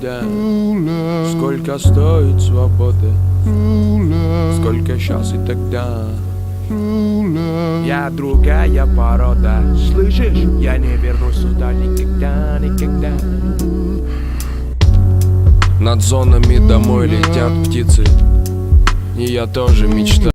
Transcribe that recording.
Да. Сколько стоит свобода? Сколько сейчас и тогда? Я другая порода. Слышишь? Я не вернусь сюда никогда, никогда. Над зонами домой летят птицы, и я тоже мечтаю.